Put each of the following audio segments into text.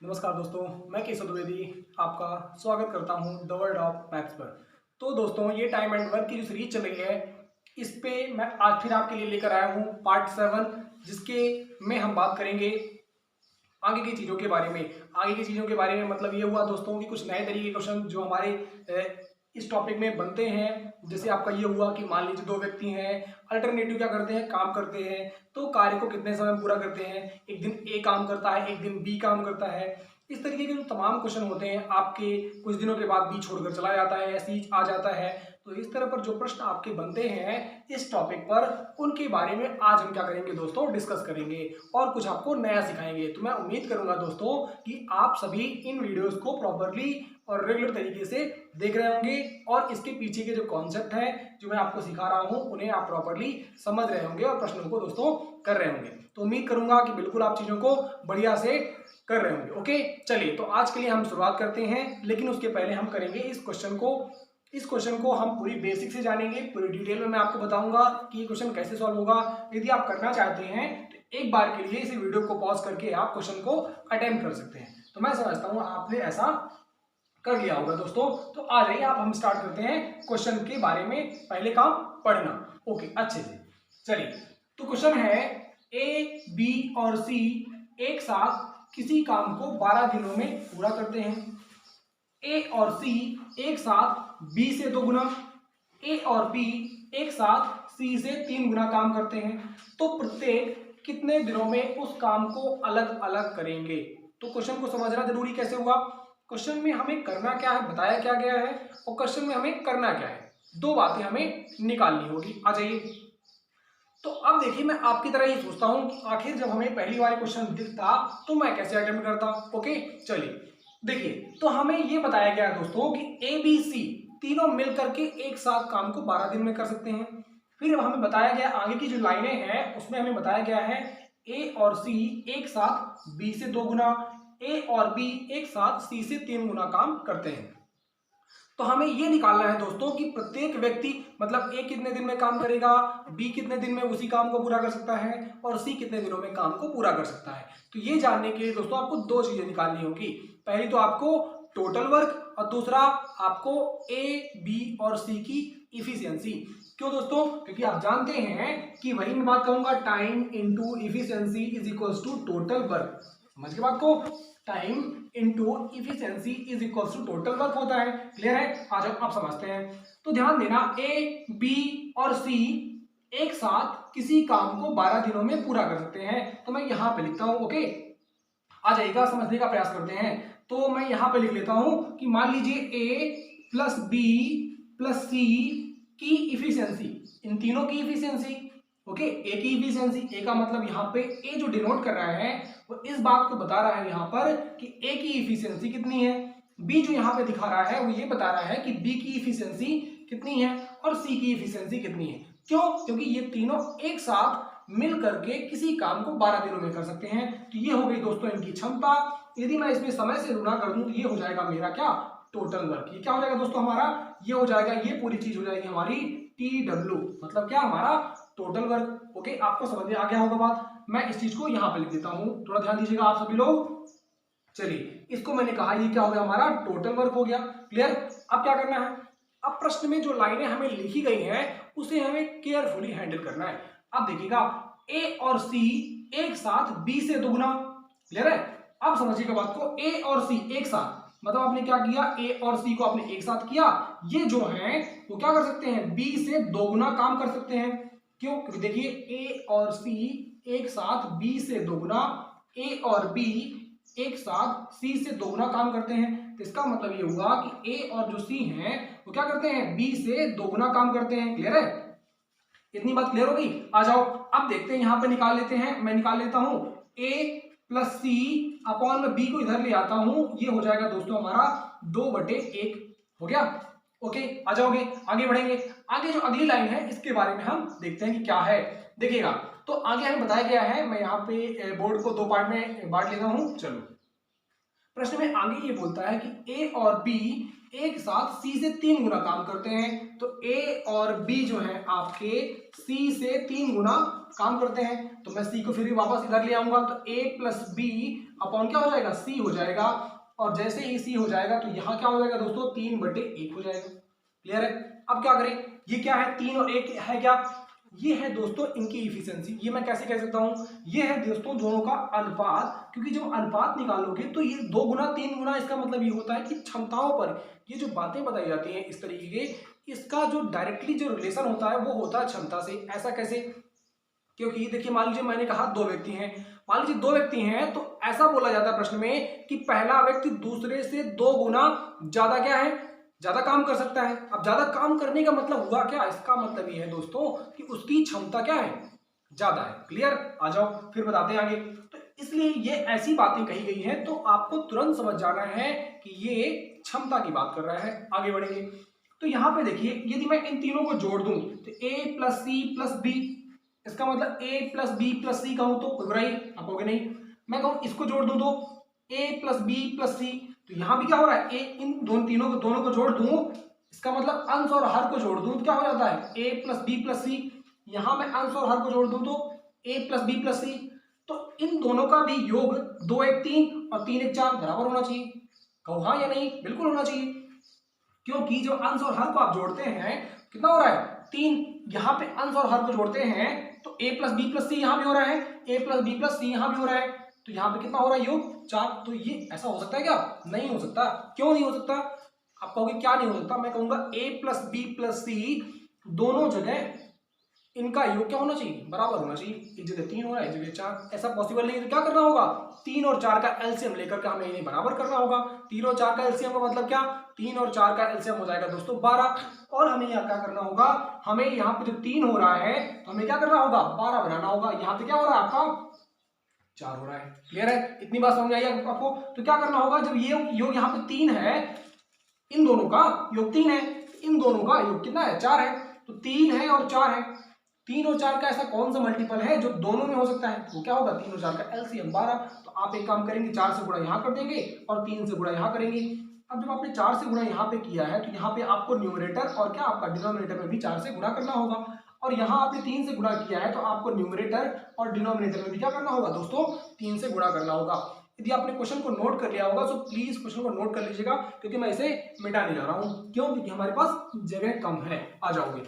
नमस्कार दोस्तों, मैं केशव द्विवेदी आपका स्वागत करता हूं द वर्ल्ड ऑफ मैथ्स पर। तो दोस्तों, ये टाइम एंड वर्क की जो सीरीज चल रही है, इस पे मैं आज फिर आपके लिए लेकर आया हूं पार्ट 7, जिसके में हम बात करेंगे आगे की चीज़ों के बारे में। आगे की चीज़ों के बारे में मतलब ये हुआ दोस्तों कि कुछ नए तरीके के क्वेश्चन जो हमारे इस टॉपिक में बनते हैं। जैसे आपका ये हुआ कि मान लीजिए दो व्यक्ति हैं, अल्टरनेटिव क्या करते हैं, काम करते हैं, तो कार्य को कितने समय में पूरा करते हैं। एक दिन ए काम करता है, एक दिन बी काम करता है। इस तरीके के जो तमाम क्वेश्चन होते हैं, आपके कुछ दिनों के बाद बी छोड़कर चला जाता है, ऐसे ही आ जाता है। तो इस तरह पर जो प्रश्न आपके बनते हैं इस टॉपिक पर, उनके बारे में आज हम क्या करेंगे दोस्तों, डिस्कस करेंगे और कुछ आपको नया सिखाएंगे। तो मैं उम्मीद करूंगा दोस्तों कि आप सभी इन वीडियोस को प्रॉपरली और रेगुलर तरीके से देख रहे होंगे और इसके पीछे के जो कॉन्सेप्ट है जो मैं आपको सिखा रहा हूं, उन्हें आप प्रॉपरली समझ रहे होंगे और प्रश्नों को दोस्तों कर रहे होंगे। तो उम्मीद करूंगा कि बिल्कुल आप चीजों को बढ़िया से कर रहे होंगे। ओके, चलिए तो आज के लिए हम शुरुआत करते हैं, लेकिन उसके पहले हम करेंगे इस क्वेश्चन को हम पूरी बेसिक से जानेंगे। पूरी डिटेल में मैं आपको बताऊंगा कि ये क्वेश्चन कैसे सॉल्व होगा। यदि आप करना चाहते हैं तो एक बार के लिए इस वीडियो को पॉज करके आप क्वेश्चन को अटेम्प्ट कर सकते हैं। तो मैं समझता हूं आपने ऐसा कर लिया होगा दोस्तों। तो आ जाइए, आप हम स्टार्ट करते हैं क्वेश्चन के बारे में। पहले काम पढ़ना। ओके, अच्छे से चलिए। तो क्वेश्चन है, ए बी और सी एक साथ किसी काम को 12 दिनों में पूरा करते हैं। ए और सी एक साथ बी से 2 गुना, ए और बी एक साथ सी से 3 गुना काम करते हैं। तो प्रत्येक कितने दिनों में उस काम को अलग अलग करेंगे। तो क्वेश्चन को समझना जरूरी कैसे हुआ। क्वेश्चन में हमें करना क्या है, बताया क्या गया है, और क्वेश्चन में हमें करना क्या है, दो बातें हमें निकालनी होगी। आ जाइए। तो अब देखिए, मैं आपकी तरह ही सोचता हूं कि आखिर जब हमें पहली बार क्वेश्चन दिखता तो मैं कैसे अटेम्प्ट करता। ओके, चलिए देखिए। तो हमें ये बताया गया है दोस्तों कि ए बी सी तीनों मिलकर के एक साथ काम को 12 दिन में कर सकते हैं। फिर हमें बताया गया, आगे की जो लाइनें हैं उसमें हमें बताया गया है ए और सी एक साथ बी से 2 गुना, ए और बी एक साथ सी से 3 गुना काम करते हैं। तो हमें ये निकालना है दोस्तों कि प्रत्येक व्यक्ति मतलब ए कितने दिन में काम करेगा, बी कितने दिन में उसी काम को पूरा कर सकता है, और सी कितने दिनों में काम को पूरा कर सकता है। तो ये जानने के लिए दोस्तों आपको दो चीजें निकालनी होगी। पहली तो आपको टोटल वर्क, और दूसरा आपको ए बी और सी की इफिशियंसी। क्यों दोस्तों? क्योंकि आप जानते हैं कि वही मैं बात कहूंगा, time into efficiency is equal to total work. समझ के बात को, time into efficiency is equal to total work होता है। क्लियर है? आ जाओ, आप समझते हैं। तो ध्यान देना, ए बी और सी एक साथ किसी काम को 12 दिनों में पूरा कर सकते हैं। तो मैं यहां पे लिखता हूं। ओके, आ जाएगा, समझने का प्रयास करते हैं। तो मैं यहां पे लिख लेता हूं कि मान लीजिए ए प्लस बी प्लस सी की इफिशियंसी, इन तीनों की इफिशियंसी। ओके, ए की इफिशियंसी, ए का मतलब यहाँ पे ए जो डिनोट कर रहा है वो इस बात को बता रहा है यहाँ पर कि ए की इफिशियंसी कितनी है। बी जो यहाँ पे दिखा रहा है वो ये बता रहा है कि बी की इफिशियंसी कितनी है और सी की इफिशियंसी कितनी है। क्यों? क्योंकि ये तीनों एक साथ मिल करके किसी काम को 12 दिनों में कर सकते हैं। तो ये हो गई दोस्तों इनकी क्षमता। यदि मैं इसमें समय से गुणा कर दूं तो ये हो जाएगा मेरा क्या, टोटल वर्क। ये क्या हो जाएगा दोस्तों हमारा, ये हो जाएगा, ये पूरी चीज हो जाएगी हमारी TW, मतलब क्या, हमारा टोटल वर्क। ओके, आपको समझ में आ गया होगा बात। मैं इस चीज को यहां पे लिख देता हूं, थोड़ा ध्यान दीजिएगा आप सभी लोग। चलिए, इसको मैंने कहा ये क्या हो गया, हमारा टोटल वर्क हो गया। क्लियर? अब क्या करना है, अब प्रश्न में जो लाइनें हमें लिखी गई हैं उसे हमें केयरफुली हैंडल करना है। अब देखिएगा, ए और सी एक साथ बी से 2 गुना। क्लियर है? अब समझिएगा बात को, ए और सी एक साथ मतलब आपने क्या किया, ए और सी को आपने एक साथ किया। ये जो है वो क्या कर सकते हैं, बी से 2 गुना काम कर सकते हैं। क्यों? क्योंकि देखिए, ए और सी एक साथ बी से 2 गुना, ए और बी एक साथ सी से 2 गुना काम करते हैं। तो इसका मतलब ये हुआ कि ए और जो सी हैं वो क्या करते हैं, बी से 2 गुना काम करते हैं। क्लियर है? इतनी बात क्लियर हो गई? आ जाओ, अब देखते हैं, यहां पे निकाल लेते हैं। मैं निकाल लेता हूं ए प्लस सी अपॉन में बी को इधर ले आता हूं। ये हो जाएगा दोस्तों हमारा 2/1 हो गया। ओके, आ जाओगे, आगे बढ़ेंगे। आगे जो अगली लाइन है इसके बारे में हम देखते हैं कि क्या है। देखिएगा, तो आगे हमें बताया गया है, मैं यहाँ पे बोर्ड को 2 पार्ट में बांट लेता हूं। चलो, प्रश्न में आगे ये बोलता है कि ए और बी एक साथ सी से 3 गुना काम करते हैं। तो ए और बी जो है आपके सी से 3 गुना काम करते हैं। तो मैं सी को फिर भी वापस इधर ले आऊंगा, तो ए प्लस बी अपॉन क्या हो जाएगा, सी हो जाएगा। और जैसे ही सी हो जाएगा तो यहाँ क्या हो जाएगा दोस्तों, 3/1 हो जाएगा। क्लियर है। अब क्या करें, ये क्या है, 3 और 1 है क्या, ये है दोस्तों इनकी इफिशिएंसी। ये मैं कैसे कह सकता हूं, ये है दोस्तों दोनों का अनुपात। क्योंकि जब अनुपात निकालोगे तो ये 2 गुना 3 गुना, इसका मतलब ये होता है कि क्षमताओं पर ये जो बातें बताई जाती हैं इस तरीके के, इसका जो डायरेक्टली जो रिलेशन होता है वो होता है क्षमता से। ऐसा कैसे, क्योंकि देखिए मान लीजिए मैंने कहा 2 व्यक्ति हैं, मान लीजिए 2 व्यक्ति हैं, तो ऐसा बोला जाता है प्रश्न में कि पहला व्यक्ति दूसरे से 2 गुना ज्यादा क्या है, ज्यादा काम कर सकता है। अब ज्यादा काम करने का मतलब हुआ क्या, इसका मतलब ये है दोस्तों कि उसकी क्षमता क्या है, ज्यादा है। क्लियर, आ जाओ फिर बताते हैं आगे। तो इसलिए ये ऐसी बातें कही गई हैं तो आपको तुरंत समझ जाना है कि ये क्षमता की बात कर रहा है। आगे बढ़ेंगे तो यहाँ पे देखिए, यदि मैं इन तीनों को जोड़ दूं तो a plus C plus B, इसका मतलब a plus B plus C कहूं तो कोई बुराई आप कहोगे नहीं। मैं कहूं इसको जोड़ दूं तो a प्लस बी प्लस सी, तो यहां भी क्या हो रहा है, a इन दोनों को जोड़ दूं, इसका मतलब अंश और हर को जोड़ दूं तो क्या हो जाता है, a प्लस बी प्लस सी। यहां मैं अंश और हर को जोड़ दूं तो a प्लस बी प्लस सी। तो इन दोनों का भी योग 2 1 3 और 3 1 4 बराबर होना चाहिए। कहो हाँ या नहीं, बिल्कुल होना चाहिए। क्योंकि जो अंश और हर को आप जोड़ते हैं कितना हो रहा है, 3। यहाँ पे अंश और हर को जोड़ते हैं तो a प्लस बी प्लस सी यहाँ भी हो रहा है, a प्लस बी प्लस सी यहाँ भी हो रहा है, तो यहाँ पे कितना हो रहा है, योग 4। तो ये ऐसा हो सकता है क्या, नहीं हो सकता। क्यों नहीं हो सकता, आप कहोगे क्या नहीं हो सकता, मैं कहूंगा a प्लस बी प्लस सी दोनों जगह इनका योग क्या होना चाहिए, बराबर होना चाहिए। एक जगह 3 हो रहा है, एक जगह 4, ऐसा पॉसिबल नहीं है। तो क्या करना होगा, 3 और 4 का एलसीएम लेकर के हमें इन्हें बराबर करना होगा। 3 और 4 का एलसीएम का मतलब क्या, 3 और 4 का एलसीएम हो जाएगा दोस्तों 12। और हमें यहाँ क्या करना होगा, हमें यहाँ पे जो 3 हो रहा है तो हमें क्या करना होगा, 12 बनाना होगा। यहाँ पे क्या हो रहा है आपका 4 हो रहा है। क्लियर है, इतनी बात समझ आई आपको। तो क्या करना होगा, जब ये योग यहाँ पे 3 है, इन दोनों का योग 3 है, इन दोनों का योग कितना है, 4 है। तो 3 है और 4 है, 3 और 4 का ऐसा कौन सा मल्टीपल है जो दोनों में हो सकता है, वो क्या होगा, 3 और 4 का एलसीएम 12। तो आप एक काम करेंगे, 4 से गुणा यहाँ कर देंगे और 3 से गुणा यहाँ करेंगे। अब जब आपने 4 से गुणा यहाँ पे किया है तो यहाँ पे आपको न्यूमरेटर और क्या आपका डिनोमिनेटर में भी 4 से गुणा करना होगा। और यहाँ आपने 3 से गुणा किया है तो आपको न्यूमरेटर और डिनोमिनेटर में भी क्या करना होगा दोस्तों, 3 से गुणा करना होगा। यदि आपने क्वेश्चन को नोट कर लिया होगा तो प्लीज क्वेश्चन को नोट कर लीजिएगा, क्योंकि मैं इसे मिटाने जा रहा हूँ। क्यों, क्योंकि हमारे पास जगह कम है। आ जाओगे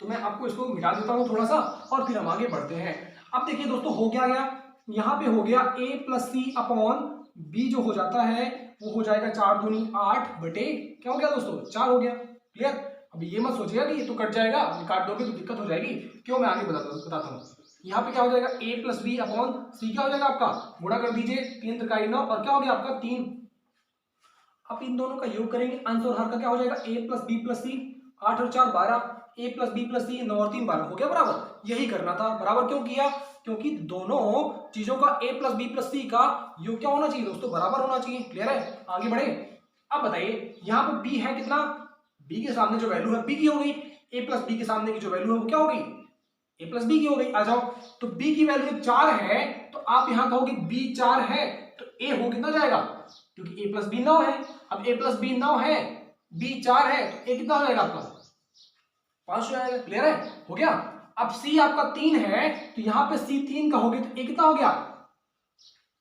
तो मैं आपको इसको मिटा देता हूँ थोड़ा सा और फिर हम आगे बढ़ते हैं। अब देखिए दोस्तों, हो क्या गया, यहाँ पे हो गया a plus C upon B, जो हो जाता है वो हो जाएगा 4 दूनी 8 बटे क्या हो गया दोस्तों, 4 हो गया। क्लियर। अब ये मत सोचिएगा कि ये तो कट जाएगा, काट दोगे तो दिक्कत हो जाएगी। क्यों, मैं आगे बताता हूँ। यहाँ पे क्या हो जाएगा, a प्लस बी अपॉन सी क्या हो जाएगा आपका, गुणा कर दीजिए, 3 त्रिकाई 9 और क्या हो गया आपका 3। अब इन दोनों का योग करेंगे, अंश और हर का क्या हो जाएगा, a प्लस बी प्लस सी, 8 और 4 12, a प्लस बी प्लस सी 9 और 3 12 हो गया बराबर। यही करना था, बराबर क्यों किया, क्योंकि दोनों चीजों का a प्लस बी प्लस सी का योग क्या होना चाहिए दोस्तों, बराबर होना चाहिए। क्लियर है, आगे बढ़े। अब बताइए यहाँ पे b है कितना, b के सामने जो वैल्यू है b की हो गई, a प्लस बी के सामने की जो वैल्यू है वो क्या हो गई, a प्लस बी की हो गई। आ जाओ, तो b की वैल्यू 4 है तो आप यहाँ कहोगे b 4 है तो a हो कितना जाएगा, क्योंकि a प्लस बी 9 है। अब a प्लस बी 9 है, b 4 है तो a कितना हो जाएगा आपका, 5 हो जाएगा। क्लियर है, हो गया। अब c आपका 3 है तो यहाँ पे c 3 कहोगे तो a कितना हो गया,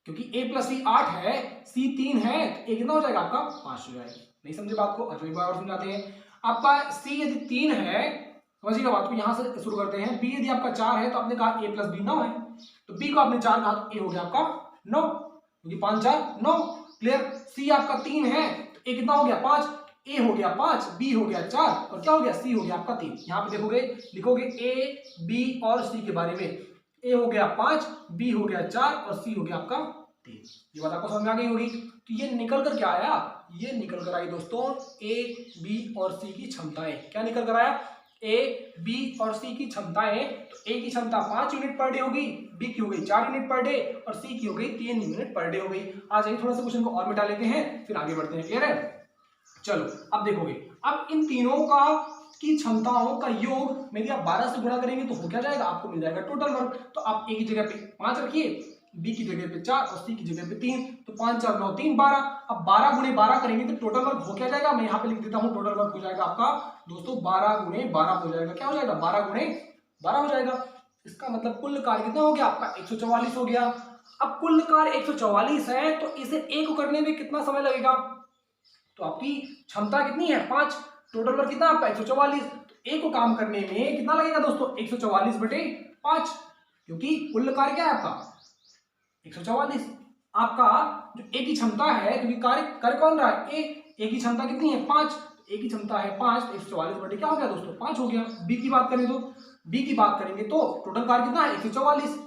क्योंकि a प्लस सी 8 है, c 3 है तो a कितना हो जाएगा आपका, 5 हो जाएगा। नहीं समझे बात को, अच्छा एक बार और समझाते हैं। आपका c यदि 3 है, समझिएगा बात को, यहां से शुरू करते हैं। b यदि आपका 4 है तो आपने कहा a प्लस बी 9 है, तो b को आपने 4 कहा तो a हो गया आपका 9, क्योंकि 5 4 9। क्लियर। c आपका 3 है तो a कितना हो गया 5, a हो गया 5, b हो गया 4 और क्या हो गया, c हो गया आपका 3। यहाँ पे देखोगे, लिखोगे a b और c के बारे में, a हो गया 5, b हो गया 4 और c हो गया आपका 3। ये बात आपको समझ में आ गई होगी। तो ये निकल कर क्या आया, ये निकल कर आई दोस्तों a b और c की क्षमताएं। क्या निकल कर आया, a b और c की क्षमताएं। तो a की क्षमता 5 यूनिट पर डे होगी, b की हो गई 4 यूनिट पर डे और c की हो गई 3 यूनिट पर डे हो गई। आ जाइए थोड़ा सा क्वेश्चन को और मिटा लेते हैं, फिर आगे बढ़ते हैं। क्लियर है, चलो अब देखोगे, अब इन तीनों का की क्षमताओं का योग यदि आप 12 से गुणा करेंगे तो हो क्या जाएगा, आपको मिल जाएगा टोटल वर्क। तो आप एक ही जगह पे 5 रखिए, बी की जगह पे 4 और सी की जगह पे 3, तो 5 4 9 3 12। अब 12 गुणे 12 करेंगे तो टोटल वर्क हो क्या जाएगा, मैं यहाँ पे लिख देता हूँ, टोटल वर्क हो जाएगा आपका दोस्तों 12 गुणे 12 हो जाएगा। क्या हो जाएगा, 12 गुणे 12 हो जाएगा। इसका मतलब कुल कार्य कितना हो गया आपका 144 हो गया। अब कुल कार्य 144 है तो इसे ए को करने में कितना समय लगेगा, तो आपकी क्षमता कितनी है 5, टोटल वर्क कितना आपका 144, तो ए को काम करने में कितना लगेगा दोस्तों 144/5, क्योंकि कुल कार्य क्या है आपका 144। आपका जो ए की क्षमता है, क्योंकि कार्य कर कौन रहा है ए की क्षमता कितनी है 5, ए की क्षमता है 5, 144 क्या हो गया दोस्तों 5 हो गया। बी की बात करें तो बी की बात करेंगे तो टोटल कार्य कितना है 144,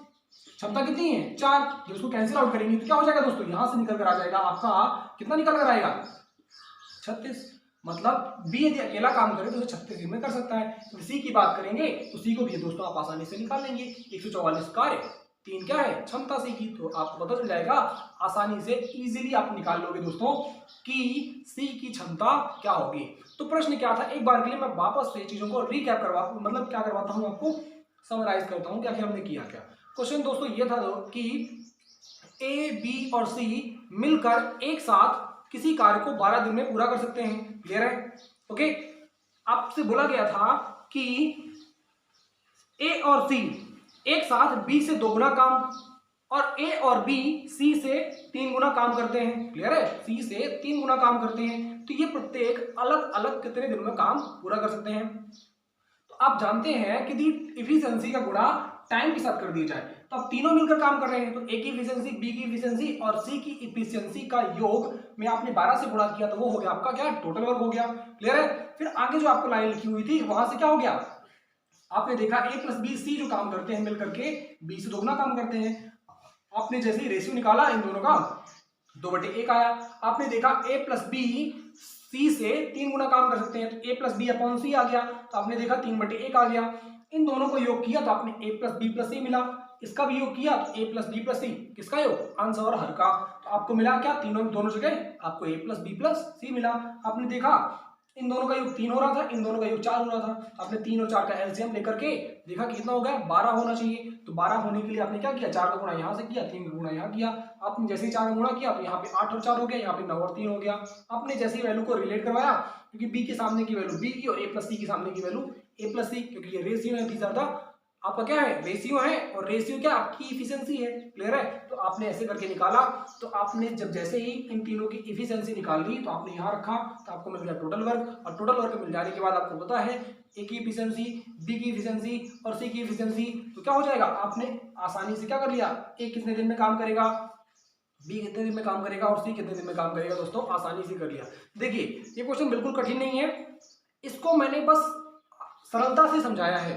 क्षमता कितनी है 4, जब उसको कैंसिल आउट करेंगे तो क्या हो जाएगा दोस्तों, यहां से निकल कर आ जाएगा आपका कितना निकल कर आएगा 36। मतलब बी यदि अकेला काम करे तो उसे 36 दिन में कर सकता है। तो सी की बात करेंगे तो सी को भी दोस्तों आप आसानी से निकाल लेंगे, 144 कार्य 3 क्या है क्षमता सी की, तो आपको पता चल जाएगा आसानी से इजीली आप निकाल लोगे दोस्तों कि सी की क्षमता क्या होगी। तो प्रश्न क्या था, एक बार के लिए मैं वापस से चीजों को रिकैप करवा मतलब क्या करवाता हूं आपको, समराइज करता हूं कि आखिर हमने किया क्या। क्वेश्चन दोस्तों ये था कि ए बी और सी मिलकर एक साथ किसी कार्य को 12 दिन में पूरा कर सकते हैं। क्लियर है, ओके। आपसे बोला गया था कि ए और सी एक साथ बी से 2 गुना काम और ए और बी सी से 3 गुना काम करते हैं। क्लियर है, सी से 3 गुना काम करते हैं, तो ये प्रत्येक अलग अलग कितने दिनों में काम पूरा कर सकते हैं। तो आप जानते हैं कि इफिशिएंसी का गुणा टाइम के साथ कर दिया जाए, तो अब तीनों मिलकर काम कर रहे हैं, तो ए की इफिशिएंसी, बी की इफिशिएंसी और सी की इफिशिएंसी का योग में आपने 12 से गुणा किया तो वो हो गया आपका क्या टोटल वर्क हो गया। क्लियर है, फिर आगे जो आपको लाइन लिखी हुई थी वहां से क्या हो गया, आपने देखा ए प्लस बी सी जो काम करते हैं मिलकर के बी से 2 गुना काम करते हैं। आपने जैसे ही रेशियो निकाला इन दोनों का 2/1 आया। आपने देखा ए प्लस बी सी से 3 गुना काम कर सकते हैं, तो ए प्लस बी अपॉन सी आ गया, तो आपने देखा 3/1 आ गया। इन दोनों को योग किया तो आपने ए प्लस बी प्लस सी मिला, इसका भी योग किया तो ए प्लस बी प्लस सी, किसका योग अंश और हर का, तो आपको मिला क्या तीनों दोनों जगह आपको ए प्लस बी प्लस सी मिला। आपने देखा इन दोनों का योग 3 हो रहा था, इन दोनों का योग 4 हो रहा था, आपने 3 और 4 का एलसीएम लेकर के देखा कि कितना हो गया 12 होना चाहिए। तो 12 होने के लिए आपने क्या किया 4 का गुणा यहाँ से किया, 3 का गुणा यहाँ किया। आपने जैसे ही 4 का गुणा किया तो यहाँ पे 8 और 4 हो गया, यहाँ पे 9 और 3 हो गया। आपने जैसे ही वैल्यू को रिलेट करवाया, क्योंकि बी के सामने की वैल्यू बी की और ए प्लस सी के सामने की वैल्यू ए प्लस सी, क्योंकि ये रेशियो है, दीज आर द आपका क्या है रेशियो है, और रेशियो क्या आपकी इफिशिएंसी है। क्लियर है, तो आपने ऐसे करके निकाला, तो आपने जब जैसे ही इन तीनों की इफिशिएंसी निकाल ली तो आपने यहाँ रखा, तो आपको मिल गया टोटल वर्क, और टोटल वर्क मिल जाने के बाद आपको पता है ए की इफिशिएंसी, बी की इफिशिएंसी और सी की इफिशिएंसी, तो क्या हो जाएगा आपने आसानी से क्या कर लिया, ए कितने दिन में काम करेगा, बी कितने दिन में काम करेगा और सी कितने दिन में काम करेगा, दोस्तों आसानी से कर लिया। देखिए ये क्वेश्चन बिल्कुल कठिन नहीं है, इसको मैंने बस सरलता से समझाया है।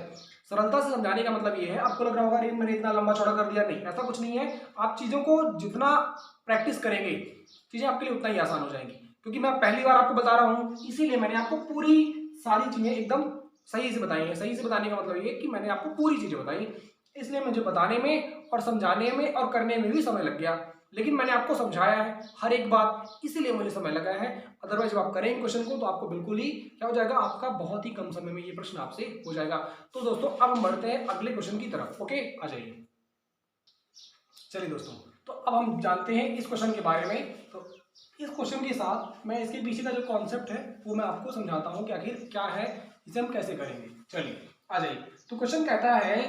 सरलता से समझाने का मतलब ये है, आपको लग रहा होगा अरे मैंने इतना लंबा चौड़ा कर दिया, नहीं ऐसा कुछ नहीं है। आप चीजों को जितना प्रैक्टिस करेंगे चीजें आपके लिए उतना ही आसान हो जाएंगी, क्योंकि मैं पहली बार आपको बता रहा हूं, इसीलिए मैंने आपको पूरी सारी चीजें एकदम सही से बताई है। सही से बताने का मतलब ये कि मैंने आपको पूरी चीजें बताई, इसलिए मुझे बताने में और समझाने में और करने में भी समय लग गया, लेकिन मैंने आपको समझाया है हर एक बात, इसीलिए मुझे समय लगा है। अदरवाइज जब आप करेंगे क्वेश्चन को तो आपको बिल्कुल ही क्या हो जाएगा, आपका बहुत ही कम समय में ये प्रश्न आपसे हो जाएगा। तो दोस्तों अब हम बढ़ते हैं अगले क्वेश्चन की तरफ। ओके आ जाइए, चलिए दोस्तों, तो अब हम जानते हैं इस क्वेश्चन के बारे में। तो इस क्वेश्चन के साथ मैं इसके पीछे का जो कॉन्सेप्ट है वो मैं आपको समझाता हूँ कि आखिर क्या है, इसे हम कैसे करेंगे। चलिए आ जाइए। तो क्वेश्चन कहता है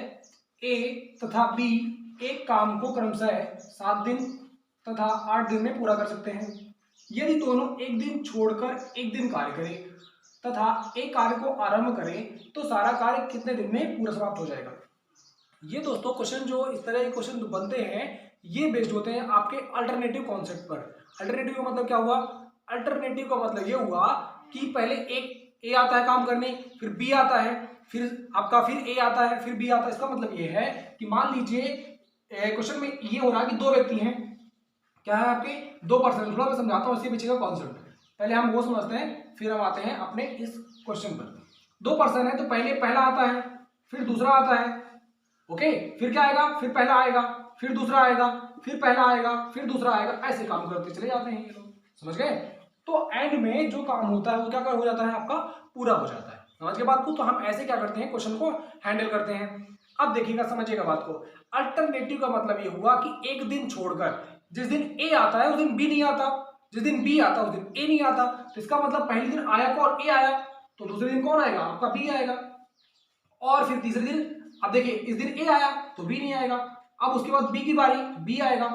ए तथा बी एक काम को क्रमशः 7 दिन तथा 8 दिन में पूरा कर सकते हैं। यदि दोनों एक दिन छोड़कर एक दिन कार्य करें तथा एक कार्य को आरंभ करें तो सारा कार्य कितने दिन में पूरा समाप्त हो जाएगा। ये दोस्तों क्वेश्चन जो इस तरह के क्वेश्चन बनते हैं ये बेस्ड होते हैं आपके अल्टरनेटिव कॉन्सेप्ट पर। अल्टरनेटिव का मतलब क्या हुआ, अल्टरनेटिव का मतलब ये हुआ कि पहले एक ए आता है काम करने, फिर बी आता है, फिर आपका फिर ए आता है, फिर बी आता है। इसका मतलब ये है कि मान लीजिए क्वेश्चन में ये हो रहा है कि 2 व्यक्ति हैं, क्या है आपके 2 पर्सन। थोड़ा मैं समझाता हूँ इसके पीछे का कॉन्सेप्ट, पहले हम वो समझते हैं फिर हम आते हैं अपने इस क्वेश्चन पर। 2 पर्सन है तो पहले पहला आता है, फिर दूसरा आता है, ओके, फिर क्या आएगा, फिर पहला आएगा, फिर दूसरा आएगा, फिर पहला आएगा, फिर दूसरा आएगा, ऐसे काम करते चले जाते हैं ये लोग, समझ गए। तो एंड में जो काम होता है वो क्या हो जाता है आपका पूरा हो जाता है। समझ के बात को, तो हम ऐसे क्या करते हैं क्वेश्चन को हैंडल करते हैं। अब देखिएगा, समझिएगा बात को। अल्टरनेटिव का मतलब ये हुआ कि एक दिन छोड़कर, जिस दिन ए आता है उस दिन बी नहीं आता, जिस दिन बी आता है उस दिन ए नहीं आता। तो इसका मतलब पहले दिन आया कौन, ए आया, तो दूसरे दिन कौन आएगा, आपका बी आएगा। और फिर तीसरे दिन, अब देखिए इस दिन ए आया तो बी नहीं आएगा, अब उसके बाद बी की बारी, बी आएगा।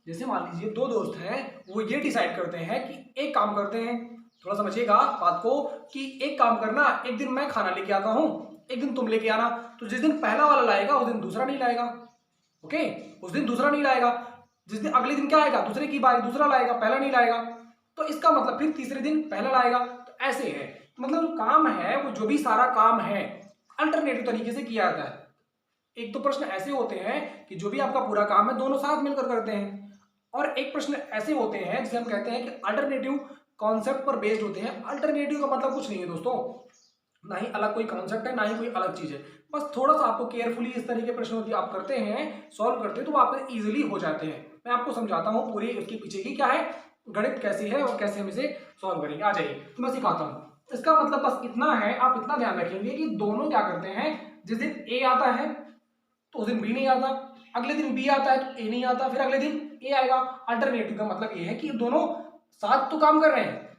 जैसे मान लीजिए दो दोस्त हैं, वो ये डिसाइड करते हैं कि एक काम करते हैं, थोड़ा समझिएगा बात को, कि एक काम करना, एक दिन मैं खाना लेके आता हूं, एक दिन तुम लेके आना। तो जिस दिन पहला वाला लाएगा उस दिन दूसरा नहीं लाएगा, ओके, उस दिन दूसरा नहीं लाएगा। जिस दिन अगले दिन क्या आएगा, दूसरे की बारी, दूसरा लाएगा, पहला नहीं लाएगा। तो इसका मतलब फिर तीसरे दिन पहला लाएगा। तो ऐसे है, मतलब जो काम है वो, जो भी सारा काम है अल्टरनेटिव तरीके से किया जाता है। एक तो प्रश्न ऐसे होते हैं कि जो भी आपका पूरा काम है दोनों साथ मिलकर करते हैं, और एक प्रश्न ऐसे होते हैं जिसे हम कहते हैं कि अल्टरनेटिव कॉन्सेप्ट पर बेस्ड होते हैं। अल्टरनेटिव का मतलब कुछ नहीं है दोस्तों, ना ही अलग कोई कॉन्सेप्ट है, ना ही कोई अलग चीज है, बस थोड़ा सा आपको केयरफुली इस तरीके के प्रश्न यदि आप करते हैं, सॉल्व करते हैं, तो आप इजीली हो जाते हैं। मैं आपको समझाता हूँ पूरी इसके पीछे की क्या है, गणित कैसी है और कैसे हम इसे सॉल्व करेंगे। आ जाइए, तो मैं सिखाता हूँ। इसका मतलब बस इतना है, आप इतना ध्यान रखेंगे कि दोनों क्या करते हैं, जिस दिन ए आता है तो उस दिन बी नहीं आता, अगले दिन बी आता है तो ए नहीं आता, फिर अगले दिन ए आएगा। अल्टरनेटिव का मतलब ये है कि दोनों साथ तो काम कर रहे हैं,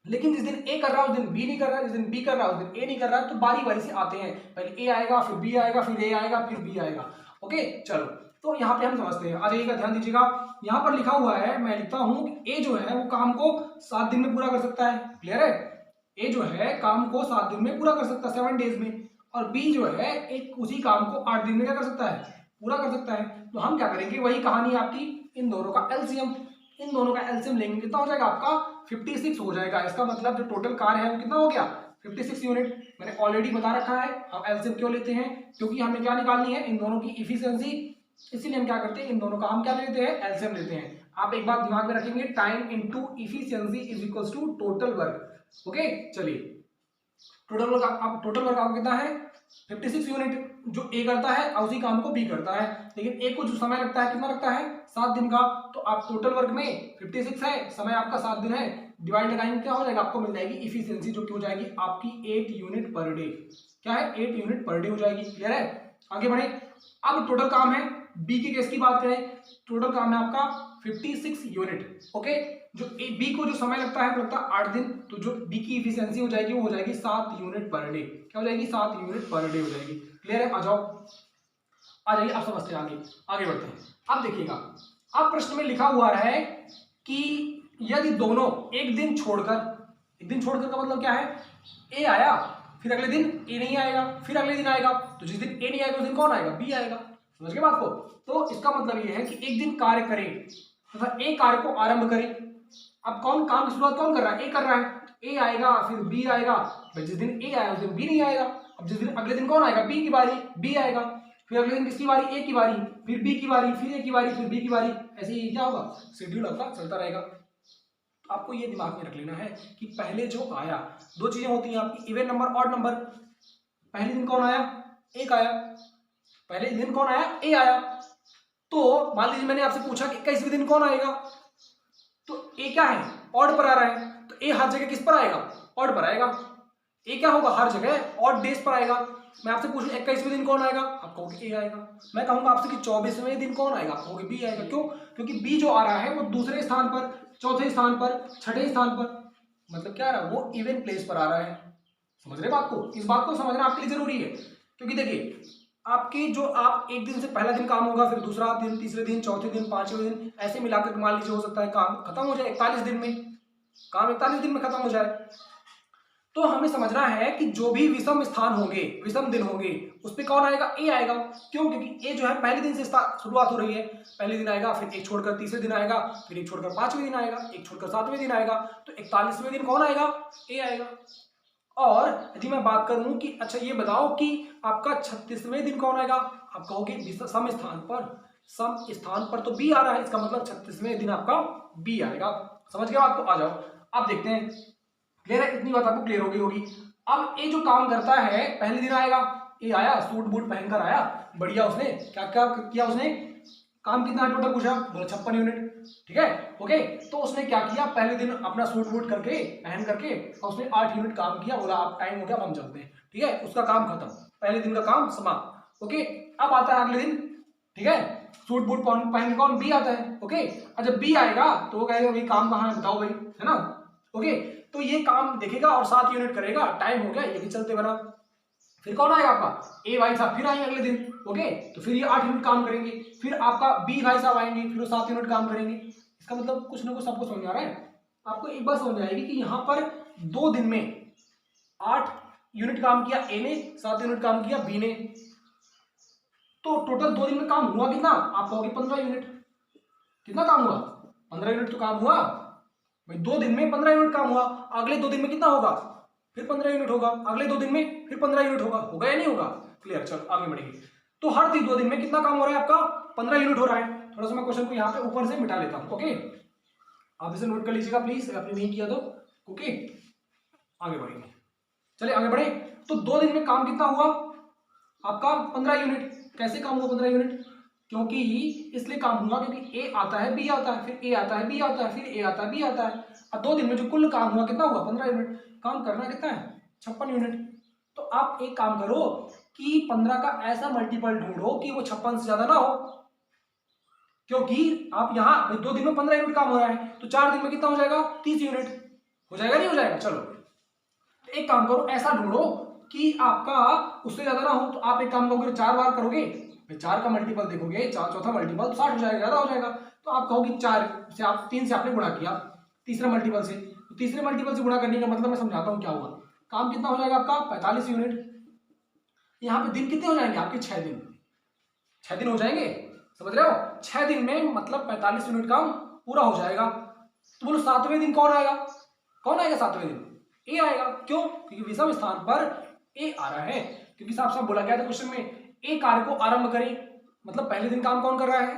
लेकिन जिस दिन ए कर रहा है उस दिन बी नहीं कर रहा है, जिस दिन बी कर रहा है उस दिन ए नहीं कर रहा है, तो बारी बारी से आते हैं, पहले ए आएगा, फिर बी आएगा, फिर ए आएगा, फिर बी आएगा। ओके चलो, तो यहाँ पे हम समझते हैं। आ जाइएगा, ध्यान दीजिएगा, यहाँ पर लिखा हुआ है, मैं लिखता हूँ कि ए जो है वो काम को 7 दिन में पूरा कर सकता है। क्लियर है, ए जो है काम को 7 दिन में पूरा कर सकता है, 7 डेज में। और बी जो है एक उसी काम को 8 दिन में क्या कर सकता है, पूरा कर सकता है। तो हम क्या करेंगे, वही कहानी आपकी, इन दोनों का एलसीएम, इन दोनों का एलसीएम लेंगे, कितना हो जाएगा आपका 56 हो जाएगा। इसका मतलब जो टोटल कार्य है वो कितना हो गया, 56 यूनिट। मैंने ऑलरेडी बता रखा है हम एलसीएम क्यों लेते हैं, क्योंकि हमें क्या निकालनी है, इन दोनों की इफिशियंसी, इसीलिए हम क्या करते हैं, इन दोनों का हम क्या लेते हैं, एलसीएम लेते हैं। आप एक बात दिमाग में रखेंगे, time into efficiency is equals to total work. Okay चलिए, टोटल वर्क आपको कितना है, 56 यूनिट। जो ए करता है उसी काम को बी करता है, लेकिन ए को जो समय लगता है कितना लगता है, 7 दिन का। तो आप टोटल वर्क में 56 है, समय आपका 7 दिन है, डिवाइड लगाएंगे क्या हो जाएगा, आपको मिल जाएगी इफिशियंसी, जो कि हो जाएगी आपकी 8 यूनिट पर डे। क्या है, 8 यूनिट पर डे हो जाएगी। क्लियर है, आगे बढ़े। अब टोटल काम है, बी के केस की बात करें, टोटल काम है आपका 56 यूनिट। ओके, जो बी को जो समय लगता है वो लगता है 8 दिन, तो जो बी की इफिशियंसी हो जाएगी वो हो जाएगी 7 यूनिट पर डे। क्या हो जाएगी, 7 यूनिट पर डे हो जाएगी। क्लियर है, आ जाओ, आ जाइए, आप समझते हैं, आगे बढ़ते हैं। अब देखिएगा, अब प्रश्न में लिखा हुआ है कि यदि दोनों एक दिन छोड़कर का मतलब क्या है, ए आया, फिर अगले दिन ए नहीं आएगा, फिर अगले दिन आएगा, तो जिस दिन ए नहीं आएगा उस दिन कौन आएगा, बी आएगा। समझ गए बात को। तो इसका मतलब ये है कि एक दिन कार्य करें तथा ए कार्य को आरंभ करें। अब कौन काम की शुरुआत कौन कर रहा है, ए कर रहा है, ए आएगा, फिर बी आएगा, फिर जिस दिन ए आया उस दिन बी नहीं आएगा। अब जिस दिन अगले दिन कौन आएगा, बी की बारी, बी आएगा, फिर अगले दिन किसकी बारी, ए की बारी, फिर बी की बारी, फिर ए की बारी, फिर बी की बारी। ऐसे ही क्या होगा, शेड्यूल आपका चलता रहेगा। आपको ये दिमाग में रख लेना है कि पहले जो आया, दो चीजें होती हैं आपकी, इवन नंबर, ऑड नंबर। पहले दिन कौन आया, एक आया, पहले दिन कौन आया, ए आया। तो मान लीजिए मैंने आपसे पूछा कि 21वें दिन कौन आएगा, तो ए क्या है, ऑड पर आ रहा है, तो ए हर जगह किस पर आएगा, ऑड पर आएगा। ए क्या होगा, हर जगह ऑड डेज पर आएगा। मैं आपसे पूछूं 21वें दिन कौन आएगा, आप कहोगे ए आएगा। मैं कहूंगा आपसे कि 24वें दिन कौन आएगा, आप कहोगे बी आएगा। क्यों, क्योंकि बी जो आ रहा है वो दूसरे स्थान पर, चौथे स्थान पर, छठे स्थान पर, मतलब क्या आ रहा है, वो इवन प्लेस पर आ रहा है। समझ रहे बात को, इस बात को समझना आपके लिए जरूरी है। क्योंकि देखिए, आपके जो आप एक दिन से पहला दिन काम होगा, फिर दूसरा दिन, तीसरे दिन, चौथे दिन, पांचवें दिन, ऐसे मिलाकर मान लीजिए हो सकता है काम खत्म हो जाए 41 दिन में, काम 41 दिन में खत्म हो जाए। तो हमें समझना है कि जो भी विषम स्थान होंगे, विषम दिन होंगे, उस पे कौन आएगा, ए आएगा। क्यों, क्योंकि ए जो है पहले दिन से शुरुआत हो रही है, पहले दिन आएगा, फिर एक छोड़कर तीसरे दिन आएगा, फिर एक छोड़कर 5वें दिन आएगा, एक छोड़कर 7वें दिन आएगा, तो 41वें दिन कौन आएगा, ए आएगा। और यदि मैं बात करूं कि अच्छा ये बताओ कि आपका 36वें दिन कौन आएगा, आप कहोगे सम स्थान पर तो बी आ रहा है, इसका मतलब 36वें दिन आपका बी आएगा। समझ गया आपको, आ जाओ अब देखते हैं। क्लियर है, इतनी बात आपको क्लियर हो गई होगी। अब ए जो काम करता है, पहले दिन आएगा, ए आया, सूट बूट पहनकर आया, बढ़िया, उसने क्या क्या किया, उसने काम कितना टोटल पूछा, बोला 56 यूनिट। ठीक है, ओके, तो उसने क्या किया, पहले दिन अपना सूट वूट करके, पहन करके, और उसने 8 यूनिट काम किया, बोला आप टाइम हो गया, हम चलते हैं। ठीक है, उसका काम खत्म, पहले दिन का काम समाप्त। ओके, अब आता है अगले दिन, ठीक है, सूट बूट पहन के कौन, बी आता है। ओके, और जब बी आएगा तो वो कहेगा भाई काम कहाँ है बताओ भाई, है ना। ओके, तो ये काम देखेगा और 7 यूनिट करेगा, टाइम हो गया, ये भी चलते बना। फिर कौन आएगा आपका, ए भाई साहब फिर आएंगे अगले दिन। ओके, तो फिर ये 8 यूनिट काम करेंगे। फिर आपका बी भाई साहब आएंगे, फिर वो 7 यूनिट काम करेंगे। इसका मतलब कुछ ना कुछ सबको समझ आ रहा है। आपको एक बात समझ आएगी कि यहाँ पर 2 दिन में 8 यूनिट काम किया ए ने, 7 यूनिट काम किया बी ने, तो टोटल 2 दिन में काम हुआ कितना, आप कहोगे 15 यूनिट। कितना काम हुआ, 15 यूनिट तो काम हुआ भाई। 2 दिन में 15 यूनिट काम हुआ। अगले 2 दिन में कितना होगा, फिर 15 यूनिट होगा। अगले 2 दिन में फिर 15 यूनिट होगा। होगा या नहीं होगा, क्लियर। चलो आगे बढ़ेंगे। तो हर 2 दिन में कितना काम हो रहा है आपका, 15 यूनिट हो रहा है। थोड़ा सा मैं क्वेश्चन को यहाँ पे ऊपर से मिटा लेता हूँ। ओके, आप इसे नोट कर लीजिएगा प्लीज, आपने नहीं किया तो। ओके, आगे बढ़ेंगे, चलिए आगे बढ़े। तो 2 दिन में काम कितना हुआ आपका, 15 यूनिट। कैसे काम हुआ 15 यूनिट, क्योंकि इसलिए काम हुआ क्योंकि ए आता है बी आता है, फिर ए आता है बी आता है, फिर ए आता है बी आता है। और 2 दिन में जो कुल काम हुआ कितना हुआ, 15 यूनिट। काम करना कितना है, 56 यूनिट। तो आप एक काम करो कि 15 का ऐसा मल्टीपल ढूंढो कि वो 56 से ज्यादा ना हो, क्योंकि आप यहाँ 2 दिन में 15 यूनिट काम हो रहा है, तो 4 दिन में कितना हो जाएगा, 30 यूनिट हो जाएगा, नहीं हो जाएगा। चलो तो एक काम करो, ऐसा ढूंढो कि आपका उससे ज्यादा ना हो। तो आप एक काम करोगे, 4 बार करोगे, 4 का मल्टीपल देखोगे, 4 चौथा मल्टीपल तो 60 हो जाएगा, ज्यादा हो जाएगा। तो आप कहोगे 4 से, आप 3 से आपने गुणा किया, तीसरे मल्टीपल से। तो तीसरे मल्टीपल से गुणा करने का मतलब मैं समझाता हूँ क्या हुआ। काम कितना हो जाएगा आपका, 45 यूनिट। यहाँ पे दिन कितने हो जाएंगे आपके, 6 दिन। 6 दिन हो जाएंगे, समझ रहे हो। 6 दिन में मतलब 45 यूनिट काम पूरा हो जाएगा। तो बोलो 7वें दिन कौन आएगा, कौन आएगा 7वें दिन, ए आएगा। क्यों, क्योंकि विषम स्थान पर ए आ रहा है। क्योंकि साफ साफ बोला गया था क्वेश्चन में, ए कार्य को आरंभ करें। मतलब पहले दिन काम कौन कर रहा है,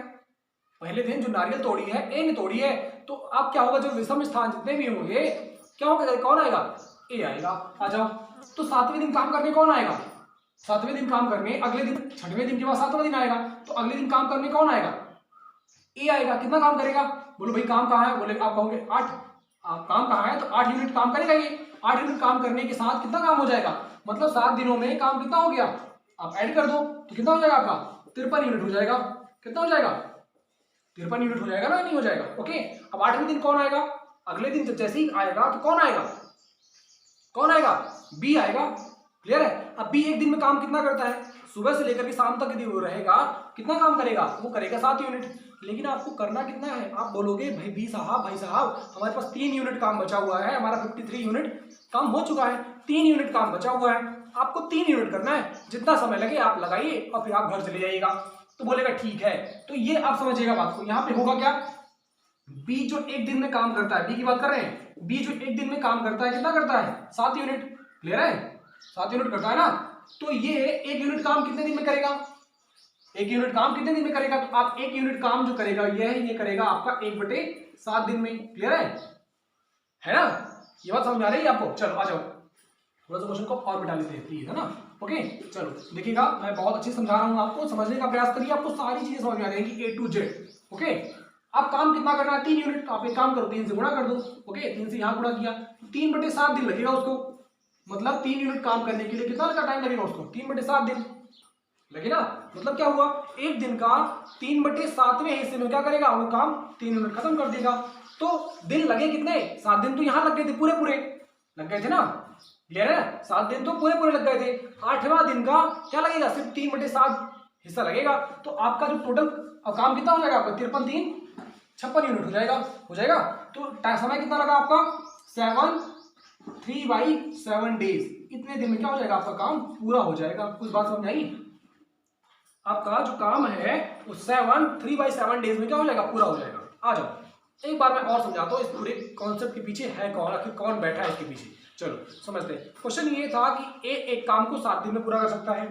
पहले दिन जो नारियल तोड़ी है ए ने तोड़ी है। तो आप क्या होगा, जो विषम स्थान जितने भी होंगे क्या होगा, कौन आएगा, ए आएगा। आ जाओ, तो 7वें दिन काम करने कौन आएगा, 7वें दिन काम करने, अगले दिन 6वें दिन के बाद 7वां दिन आएगा, तो अगले दिन काम करने कौन आएगा, ए आएगा। कितना काम करेगा, बोलो भाई काम कहाँ है, बोले आप कहोगे 8। आप काम कहाँ है, तो 8 यूनिट काम करेगा ये। 8 यूनिट काम करने के साथ कितना काम हो जाएगा, मतलब 7 दिनों में काम कितना हो गया, आप ऐड कर दो तो कितना हो जाएगा आपका, 53 यूनिट हो जाएगा। कितना हो जाएगा, 53 यूनिट हो जाएगा ना, नहीं हो जाएगा। ओके, अब 8वें दिन कौन आएगा, अगले दिन जब जैसे ही आएगा तो कौन आएगा, कौन आएगा, बी आएगा। क्लियर है। अब बी एक दिन में काम कितना करता है, सुबह से लेकर के शाम तक यदि वो रहेगा कितना काम करेगा, वो करेगा 7 यूनिट। लेकिन आपको करना कितना है, आप बोलोगे भाई बी साहब, भाई साहब हमारे पास 3 यूनिट काम बचा हुआ है, हमारा 53 यूनिट काम हो चुका है, 3 यूनिट काम बचा हुआ है, आपको 3 यूनिट करना है, जितना समय लगे आप लगाइए और फिर आप घर चले जाइएगा। तो बोलेगा ठीक है। तो ये आप समझिएगा बात को, यहाँ पे होगा क्या, बी जो एक दिन में काम करता है, बी की बात कर रहे हैं, बी जो एक दिन में काम करता है कितना करता है, 7 यूनिट। क्लियर है, 7 यूनिट करता है ना। तो ये 1 यूनिट काम कितने दिन में करेगा, 1 यूनिट काम कितने दिन में करेगा, तो आप 1 यूनिट काम जो करेगा ये करेगा आपका 1/7 दिन में। क्लियर है ना, ये बात समझ आ रही है आपको। चलो आ जाओ, थोड़ा सा क्वेश्चन को और बिठा लेते हैं प्लीज, है ना। ओके, चलो देखिएगा, मैं बहुत अच्छे समझा रहा हूँ आपको, समझने का प्रयास करिए, आपको सारी चीजें समझ में आ जाएंगी A to Z। ओके, अब काम कितना करना है, 3 यूनिट। तो आप एक काम करो, 3 से गुणा कर दो। ओके, 3 से यहाँ गुणा किया, 3/7 दिन लगेगा उसको। मतलब 3 यूनिट काम करने के लिए कितना का टाइम लगेगा उसको, 3/7 दिन लगे ना। मतलब क्या हुआ, एक दिन का 3/7वें हिस्से में क्या करेगा, वो काम 3 यूनिट खत्म कर देगा। तो दिन लगे कितने, 7 दिन तो यहाँ लग गए थे, पूरे पूरे लग गए थे ना। क्लियर है, 7 दिन तो पूरे पूरे लग गए थे। 8वां दिन का क्या लगेगा, सिर्फ 3/7 हिस्सा लगेगा। तो आपका जो टोटल काम कितना हो जाएगा आपका, 53 3 56 यूनिट हो जाएगा, हो जाएगा। तो समय कितना लगा आपका, 3/7 डेज। इतने दिन में क्या हो जाएगा, आपका काम पूरा हो जाएगा। कुछ बात समझ आई, आपका जो काम है वो 3/7 डेज में क्या हो जाएगा, पूरा हो जाएगा। आ जाओ, एक बार मैं और समझाता हूँ, इस पूरे कॉन्सेप्ट के पीछे है कौन, आखिर कौन बैठा है इसके पीछे। चलो समझते हैं। क्वेश्चन ये था कि ए एक काम को 7 दिन में पूरा कर सकता है,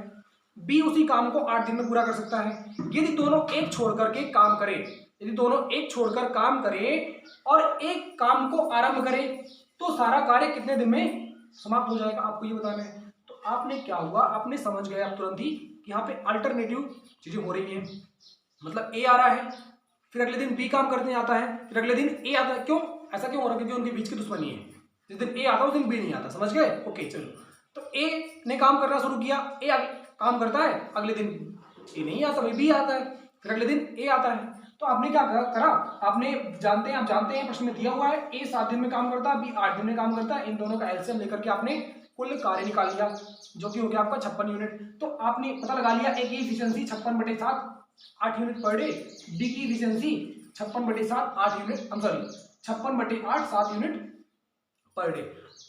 बी उसी काम को 8 दिन में पूरा कर सकता है। यदि दोनों एक छोड़ करके काम करें, यदि दोनों एक छोड़कर काम करें और एक काम को आरंभ करें, तो सारा कार्य कितने दिन में समाप्त हो जाएगा, आपको ये बताना है। तो आपने क्या हुआ, आपने समझ गए आप तुरंत ही कि यहाँ पे अल्टरनेटिव चीजें हो रही हैं। मतलब ए आ रहा है, फिर अगले दिन बी काम करने आता है, फिर अगले दिन ए आता है। क्यों, ऐसा क्यों हो रहा है, क्योंकि उनके बीच की दुश्मनी है। जिस दिन ए आता है उस दिन बी नहीं आता, समझ गए। ओके चलो, तो ए ने काम करना शुरू किया, ए काम करता है, अगले दिन ए नहीं आता, भाई बी आता है, फिर अगले दिन ए आता है। तो आपने क्या करा, आपने आप जानते हैं प्रश्न में दिया हुआ है ए 7 दिन में काम करता है, बी 8 दिन में काम करता है, इन दोनों का एलसीएम लेकर के आपने कुल कार्य निकाल लिया जो कि हो गया आपका 56 यूनिट। तो आपने पता लगा लिया ए की efficiency 56/7 8 unit per day, B की efficiency 56/7 8 unit, 56/8 7 unit per day.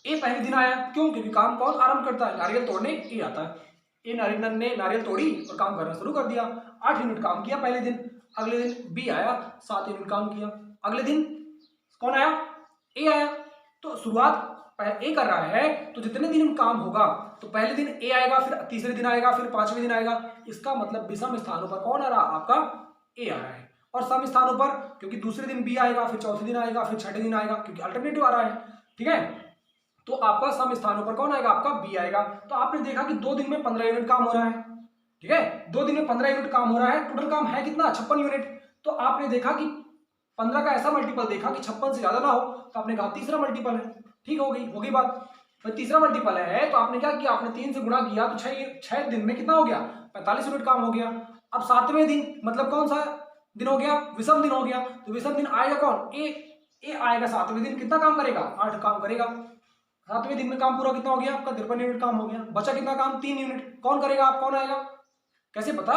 A पहले दिन आया, क्यों? क्योंकि काम कौन आरंभ करता है? नारियल तोड़ने ए आता है। ए नारियल ने नारियल तोड़ी और काम करना शुरू कर दिया, 8 यूनिट काम किया पहले दिन। अगले दिन बी आया, 7 यूनिट काम किया। अगले दिन कौन आया? ए आया। तो शुरुआत ए कर रहा है, तो जितने दिन काम होगा तो पहले दिन ए आएगा, फिर तीसरे दिन आएगा, फिर 5वें दिन आएगा। इसका मतलब विषम स्थानों पर कौन आ रहा? आपका ए आ रहा है। और सम स्थानों पर क्योंकि दूसरे दिन बी आएगा, फिर चौथे दिन आएगा, फिर छठे दिन आएगा, क्योंकि अल्टरनेटिव आ रहा है। ठीक है, तो आपका सम स्थानों पर कौन आएगा? आपका बी आएगा। तो आपने देखा कि 2 दिन में 15 यूनिट काम हो रहा है। ठीक है, 2 दिन में 15 यूनिट काम हो रहा है। टोटल काम है कितना? 56 यूनिट। तो आपने देखा कि 15 का ऐसा मल्टीपल देखा कि 56 से ज्यादा ना हो, तो आपने कहा तीसरा मल्टीपल है। ठीक होगी बात। तो तीसरा मल्टीपल है, तो आपने क्या किया? आपने 3 से गुणा किया, तो 6 दिन में कितना हो गया? 45 यूनिट काम हो गया। अब 7वें दिन मतलब कौन सा दिन हो गया? विषम दिन हो गया। तो विषम दिन आएगा कौन? ए आएगा 7वें दिन। कितना काम करेगा? 8 काम करेगा। 7वें दिन में काम पूरा कितना हो गया? आपका 53 यूनिट काम हो गया। बचा कितना काम? 3 यूनिट। कौन करेगा? आप कौन आएगा? कैसे पता?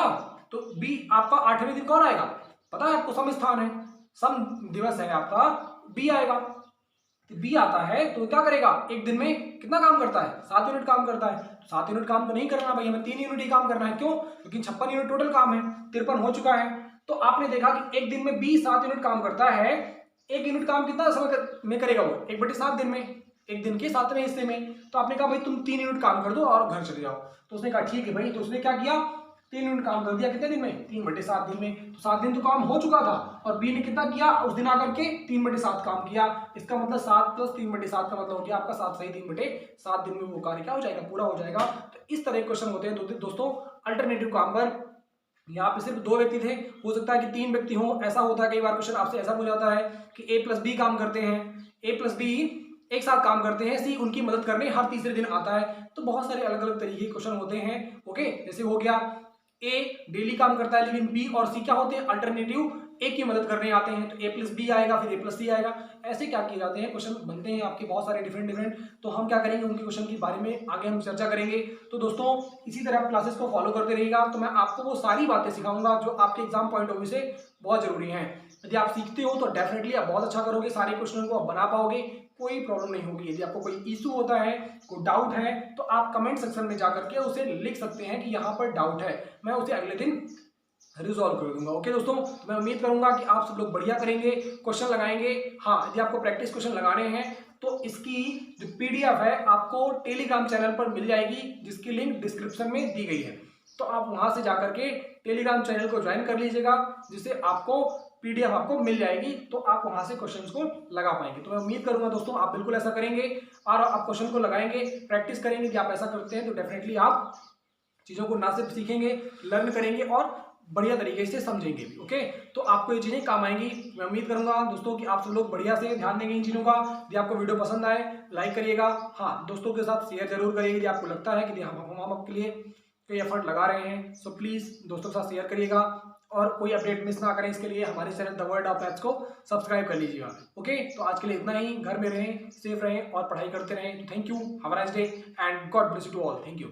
तो बी आपका 8वें दिन कौन आएगा? पता है आपको, सम स्थान है, सम दिवस है आपका, बी आएगा। बी आता है तो क्या करेगा? एक दिन में कितना काम करता है? 7 यूनिट काम करता है। तो 7 यूनिट काम तो नहीं करना भाई, हमें 3 यूनिट ही काम करना है। क्यों? क्योंकि 56 यूनिट टोटल काम है, 53 हो चुका है। तो आपने देखा कि एक दिन में बी 7 यूनिट काम करता है। 1 यूनिट काम कितना समय में करेगा वो? 1/7 दिन में, एक दिन के 7वें हिस्से में। तो आपने कहा भाई तुम 3 यूनिट काम कर दो और घर चले जाओ। तो उसने कहा ठीक है भाई। तो उसने क्या किया? 3 यूनिट काम कर दिया। कितने दिन में? 3/7 दिन में। तो 7 दिन तो काम हो चुका था, और बी ने कितना किया उस दिन आकर के? 3/7 काम किया। इसका मतलब 7 + 3/7 का मतलब हो गया आपका 7 सही 3/7 दिन में वो कार्य क्या हो जाएगा? पूरा हो जाएगा। तो इस तरह के क्वेश्चन होते हैं दोस्तों अल्टरनेटिव काम पर। यहाँ पे सिर्फ 2 व्यक्ति थे, हो सकता है कि 3 व्यक्ति हो, ऐसा होता है कई बार। क्वेश्चन आपसे ऐसा पूछ जाता है कि ए + बी काम करते हैं, ए + बी एक साथ काम करते हैं, सी उनकी मदद करने हर तीसरे दिन आता है। तो बहुत सारे अलग अलग तरीके के क्वेश्चन होते हैं। ओके, जैसे हो गया ए डेली काम करता है, लेकिन बी और सी क्या होते हैं? अल्टरनेटिव, ए की मदद करने आते हैं। तो ए + बी आएगा, फिर ए + सी आएगा। ऐसे क्या किए जाते हैं? क्वेश्चन बनते हैं आपके बहुत सारे डिफरेंट। तो हम क्या करेंगे? उनके क्वेश्चन के बारे में आगे हम चर्चा करेंगे। तो दोस्तों इसी तरह आप क्लासेस को फॉलो करते रहिएगा, तो मैं आपको वो सारी बातें सिखाऊंगा जो आपके एग्जाम पॉइंट ऑफ व्यू से बहुत जरूरी हैं। यदि आप सीखते हो तो डेफिनेटली आप बहुत अच्छा करोगे, सारे क्वेश्चन को आप बना पाओगे, कोई प्रॉब्लम नहीं होगी। यदि आपको कोई इशू होता है, कोई डाउट है, तो आप कमेंट सेक्शन में जाकर के उसे लिख सकते हैं कि यहाँ पर डाउट है, मैं उसे अगले दिन रिजॉल्व कर दूंगा। ओके दोस्तों, मैं उम्मीद करूंगा कि आप सब लोग बढ़िया करेंगे, क्वेश्चन लगाएंगे। हाँ, यदि आपको प्रैक्टिस क्वेश्चन लगाने हैं तो इसकी जो पीडीएफ है आपको टेलीग्राम चैनल पर मिल जाएगी, जिसकी लिंक डिस्क्रिप्शन में दी गई है। तो आप वहां से जाकर के टेलीग्राम चैनल को ज्वाइन कर लीजिएगा, जिससे आपको पीडीएफ आपको मिल जाएगी, तो आप वहां से क्वेश्चंस को लगा पाएंगे। तो मैं उम्मीद करूंगा दोस्तों आप बिल्कुल ऐसा करेंगे और आप क्वेश्चन को लगाएंगे, प्रैक्टिस करेंगे। कि आप ऐसा करते हैं तो डेफिनेटली आप चीजों को ना सिर्फ सीखेंगे, लर्न करेंगे और बढ़िया तरीके से समझेंगे भी। ओके, तो आपको ये चीजें काम आएंगी। मैं उम्मीद करूंगा दोस्तों कि आप सब लोग बढ़िया से ध्यान देंगे इन चीजों का। यदि आपको वीडियो पसंद आए लाइक करिएगा, हाँ दोस्तों के साथ शेयर जरूर करिएगा। यदि आपको लगता है कि हम आपके लिए कोई एफर्ट लगा रहे हैं, सो प्लीज दोस्तों के साथ शेयर करिएगा, और कोई अपडेट मिस ना करें इसके लिए हमारे channel the world of maths को सब्सक्राइब कर लीजिएगा। ओके, तो आज के लिए इतना ही। घर में रहें, सेफ रहें और पढ़ाई करते रहें। Thank you, have a nice day and God bless you to all. Thank you.